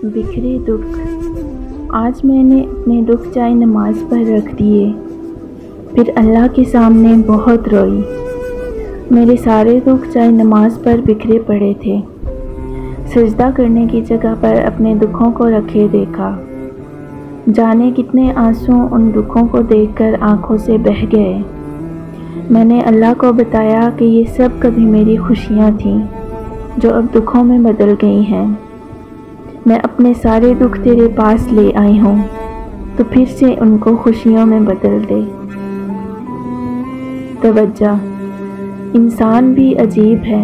बिखरे दुख। आज मैंने अपने दुख चाहे नमाज पर रख दिए, फिर अल्लाह के सामने बहुत रोई। मेरे सारे दुख चाहे नमाज पर बिखरे पड़े थे। सजदा करने की जगह पर अपने दुखों को रखे देखा। जाने कितने आंसू उन दुखों को देखकर आंखों से बह गए। मैंने अल्लाह को बताया कि ये सब कभी मेरी खुशियाँ थीं, जो अब दुखों में बदल गई हैं। मैं अपने सारे दुख तेरे पास ले आई हूँ, तो फिर से उनको खुशियों में बदल दे। तवज्जो। इंसान भी अजीब है।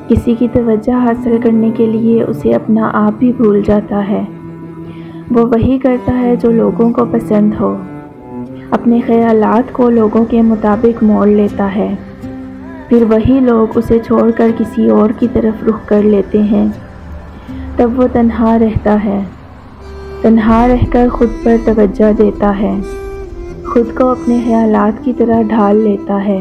किसी की तवज्जो हासिल करने के लिए उसे अपना आप ही भूल जाता है। वो वही करता है जो लोगों को पसंद हो। अपने ख्यालात को लोगों के मुताबिक मोड़ लेता है। फिर वही लोग उसे छोड़कर किसी और की तरफ रुख कर लेते हैं। तब वो तन्हा रहता है। तन्हा रहकर खुद पर तवज्जो देता है, खुद को अपने ख्यालात की तरह ढाल लेता है,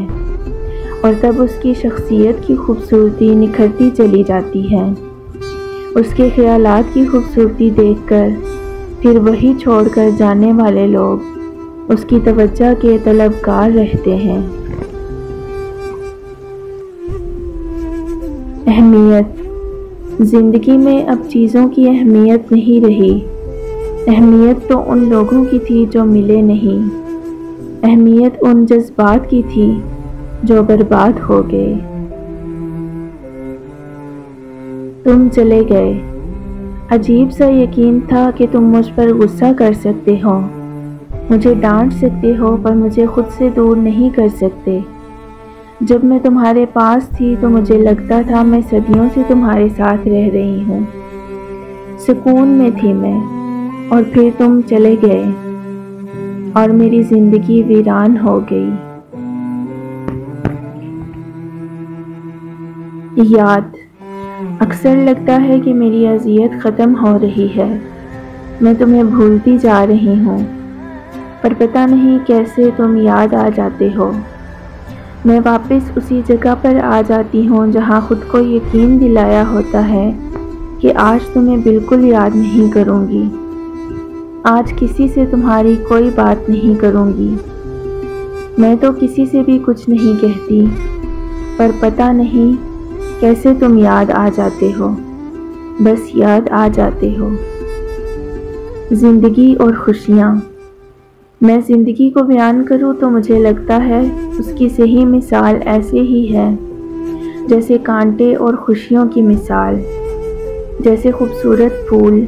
और तब उसकी शख्सियत की खूबसूरती निखरती चली जाती है। उसके ख्यालात की खूबसूरती देखकर फिर वही छोड़कर जाने वाले लोग उसकी तवज्जो के तलबगार रहते हैं। अहमियत। ज़िंदगी में अब चीज़ों की अहमियत नहीं रही। अहमियत तो उन लोगों की थी जो मिले नहीं। अहमियत उन जज्बात की थी जो बर्बाद हो गए। तुम चले गए। अजीब सा यकीन था कि तुम मुझ पर गुस्सा कर सकते हो, मुझे डांट सकते हो, पर मुझे खुद से दूर नहीं कर सकते। जब मैं तुम्हारे पास थी तो मुझे लगता था मैं सदियों से तुम्हारे साथ रह रही हूँ। सुकून में थी मैं, और फिर तुम चले गए और मेरी ज़िंदगी वीरान हो गई। याद। अक्सर लगता है कि मेरी अज़ियत ख़त्म हो रही है। मैं तुम्हें भूलती जा रही हूँ, पर पता नहीं कैसे तुम याद आ जाते हो। मैं वापस उसी जगह पर आ जाती हूँ जहाँ खुद को यकीन दिलाया होता है कि आज तुम्हें बिल्कुल याद नहीं करूँगी। आज किसी से तुम्हारी कोई बात नहीं करूँगी। मैं तो किसी से भी कुछ नहीं कहती, पर पता नहीं कैसे तुम याद आ जाते हो। बस याद आ जाते हो। ज़िंदगी और खुशियाँ। मैं ज़िंदगी को बयान करूँ तो मुझे लगता है उसकी सही मिसाल ऐसे ही है जैसे कांटे और खुशियों की मिसाल। जैसे खूबसूरत फूल,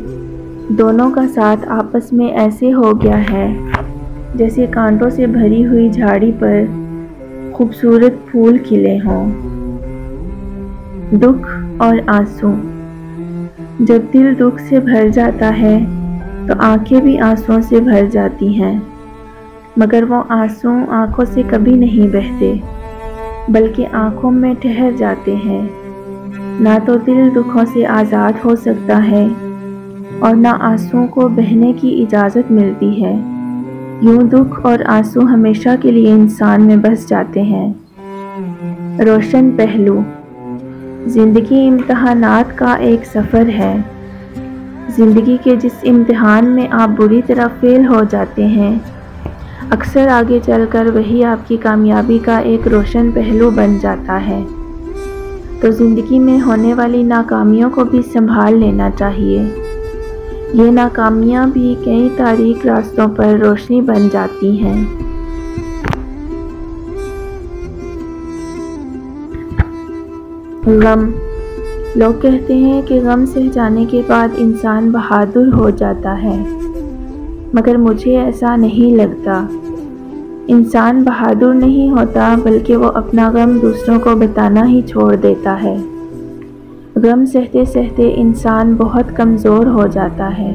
दोनों का साथ आपस में ऐसे हो गया है जैसे कांटों से भरी हुई झाड़ी पर खूबसूरत फूल खिले हों। दुख और आंसू। जब दिल दुख से भर जाता है तो आंखें भी आंसुओं से भर जाती हैं, मगर वो आंसू आंखों से कभी नहीं बहते, बल्कि आंखों में ठहर जाते हैं। ना तो दिल दुखों से आज़ाद हो सकता है और ना आंसुओं को बहने की इजाज़त मिलती है। यूं दुख और आंसू हमेशा के लिए इंसान में बस जाते हैं। रोशन पहलू। ज़िंदगी इम्तहानात का एक सफ़र है। ज़िंदगी के जिस इम्तिहान में आप बुरी तरह फेल हो जाते हैं, अक्सर आगे चलकर वही आपकी कामयाबी का एक रोशन पहलू बन जाता है। तो ज़िंदगी में होने वाली नाकामियों को भी संभाल लेना चाहिए। ये नाकामियाँ भी कई तारीक रास्तों पर रोशनी बन जाती हैं। गम। लोग कहते हैं कि गम सह जाने के बाद इंसान बहादुर हो जाता है, मगर मुझे ऐसा नहीं लगता। इंसान बहादुर नहीं होता, बल्कि वो अपना गम दूसरों को बताना ही छोड़ देता है। गम सहते सहते इंसान बहुत कमज़ोर हो जाता है।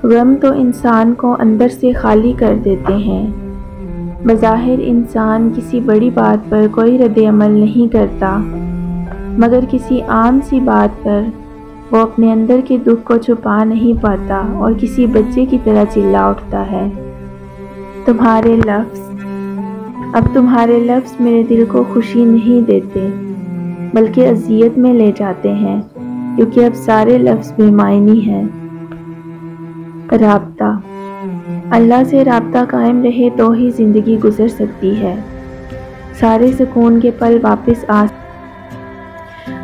गम तो इंसान को अंदर से खाली कर देते हैं। बज़ाहिर इंसान किसी बड़ी बात पर कोई रद्द-ए-अमल नहीं करता, मगर किसी आम सी बात पर वो अपने अंदर के दुख को छुपा नहीं पाता और किसी बच्चे की तरह चिल्ला उठता है। तुम्हारे लफ्ज़। अब तुम्हारे लफ्ज़ मेरे दिल को खुशी नहीं देते, बल्कि अज़ियत में ले जाते हैं। کیونکہ اب سارے لفظ بے معنی ہیں۔ رابطہ، اللہ سے رابطہ قائم رہے تو ہی زندگی گزر سکتی ہے، سارے سکون کے پل واپس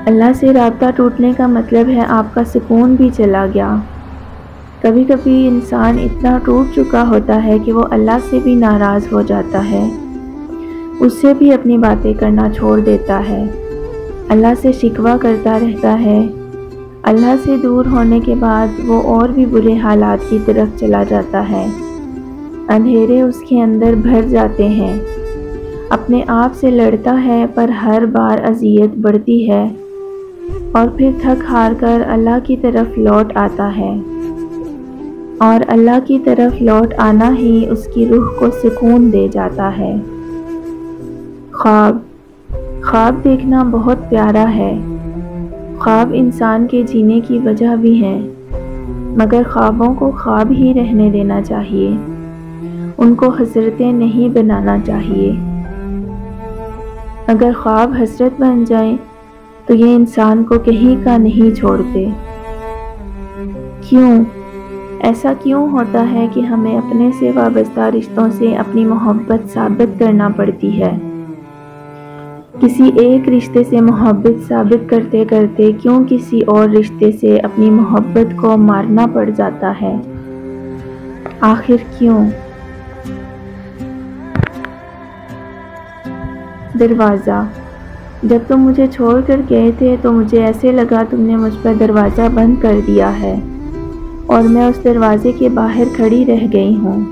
اللہ سے رابطہ ٹوٹنے کا مطلب ہے آپ کا سکون بھی چلا گیا۔ کبھی کبھی انسان اتنا ٹوٹ چکا ہوتا ہے کہ وہ اللہ سے بھی ناراض ہو جاتا ہے، اس سے بھی اپنی باتیں کرنا چھوڑ دیتا ہے، اللہ سے شکوہ کرتا رہتا ہے۔ اللہ سے دور ہونے کے بعد وہ اور بھی برے حالات کی طرف چلا جاتا ہے، اندھیرے اس کے اندر بھر جاتے ہیں، اپنے آپ سے لڑتا ہے پر ہر بار اذیت بڑھتی ہے، اور پھر تھک ہار کر اللہ کی طرف لوٹ آتا ہے، اور اللہ کی طرف لوٹ آنا ہی اس کی روح کو سکون دے جاتا ہے۔ خواب دیکھنا بہت پیارا ہے، خواب انسان کے جینے کی وجہ بھی ہیں، مگر خوابوں کو خواب ہی رہنے دینا چاہیے، ان کو حسرتیں نہیں بنانا چاہیے۔ اگر خواب حسرت بن جائیں تو یہ انسان کو کہیں کا نہیں چھوڑتے۔ ایسا کیوں ہوتا ہے کہ ہمیں اپنے سے وابستہ رشتوں سے اپنی محبت ثابت کرنا پڑتی ہے؟ کسی ایک رشتے سے محبت ثابت کرتے کرتے کیوں کسی اور رشتے سے اپنی محبت کو مارنا پڑ جاتا ہے؟ آخر کیوں؟ دروازہ، جب تم مجھے چھوڑ کر گئے تھے تو مجھے ایسے لگا تم نے مجھ پر دروازہ بند کر دیا ہے، اور میں اس دروازے کے باہر کھڑی رہ گئی ہوں۔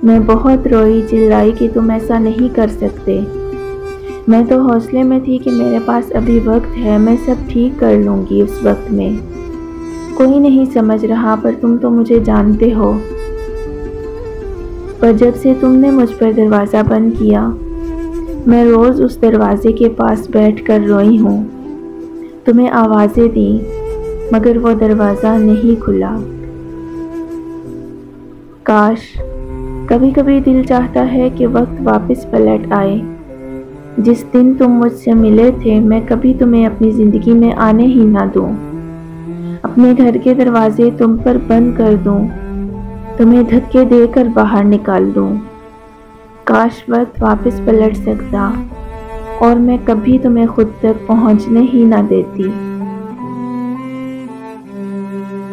میں بہت روئی چلائی کہ تم ایسا نہیں کر سکتے۔ میں تو حوصلے میں تھی کہ میرے پاس ابھی وقت ہے، میں سب ٹھیک کر لوں گی اس وقت میں۔ کوئی نہیں سمجھ رہا پر تم تو مجھے جانتے ہو۔ پر جب سے تم نے مجھ پر دروازہ بند کیا، میں روز اس دروازے کے پاس بیٹھ کر روئی ہوں، تمہیں آوازیں دیں مگر وہ دروازہ نہیں کھلا۔ کاش، کبھی کبھی دل چاہتا ہے کہ وقت واپس پلٹ آئے، جس دن تم مجھ سے ملے تھے میں کبھی تمہیں اپنی زندگی میں آنے ہی نہ دوں، اپنے گھر کے دروازے تم پر بند کر دوں، تمہیں دھکے دے کر باہر نکال دوں۔ کاش وقت واپس پلٹ سکتا اور میں کبھی تمہیں خود تک پہنچنے ہی نہ دیتی۔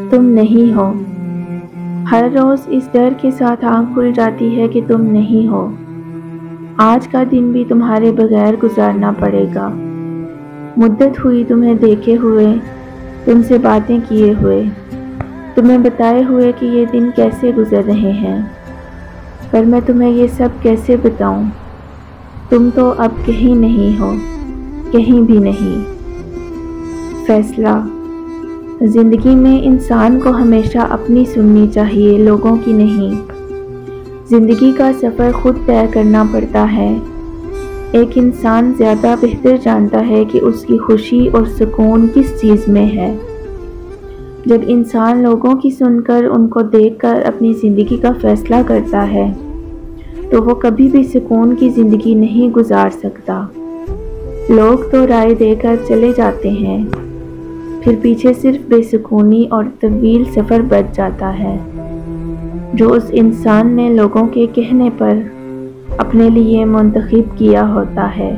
تم نہیں ہو، ہر روز اس ڈر کے ساتھ آنکھ کھل جاتی ہے کہ تم نہیں ہو۔ آج کا دن بھی تمہارے بغیر گزارنا پڑے گا۔ مدت ہوئی تمہیں دیکھے ہوئے، تم سے باتیں کیے ہوئے، تمہیں بتائے ہوئے کہ یہ دن کیسے گزر رہے ہیں، پر میں تمہیں یہ سب کیسے بتاؤں؟ تم تو اب کہیں نہیں ہو، کہیں بھی نہیں۔ فیصلہ، زندگی میں انسان کو ہمیشہ اپنی سننی چاہیے، لوگوں کی نہیں۔ زندگی کا سفر خود طے کرنا پڑتا ہے۔ ایک انسان زیادہ بہتر جانتا ہے کہ اس کی خوشی اور سکون کس چیز میں ہے۔ جب انسان لوگوں کی سن کر، ان کو دیکھ کر اپنی زندگی کا فیصلہ کرتا ہے تو وہ کبھی بھی سکون کی زندگی نہیں گزار سکتا۔ لوگ تو رائے دے کر چلے جاتے ہیں، پھر پیچھے صرف بے سکونی اور طویل سفر بچ جاتا ہے جو اس انسان نے لوگوں کے کہنے پر اپنے لیے منتخب کیا ہوتا ہے۔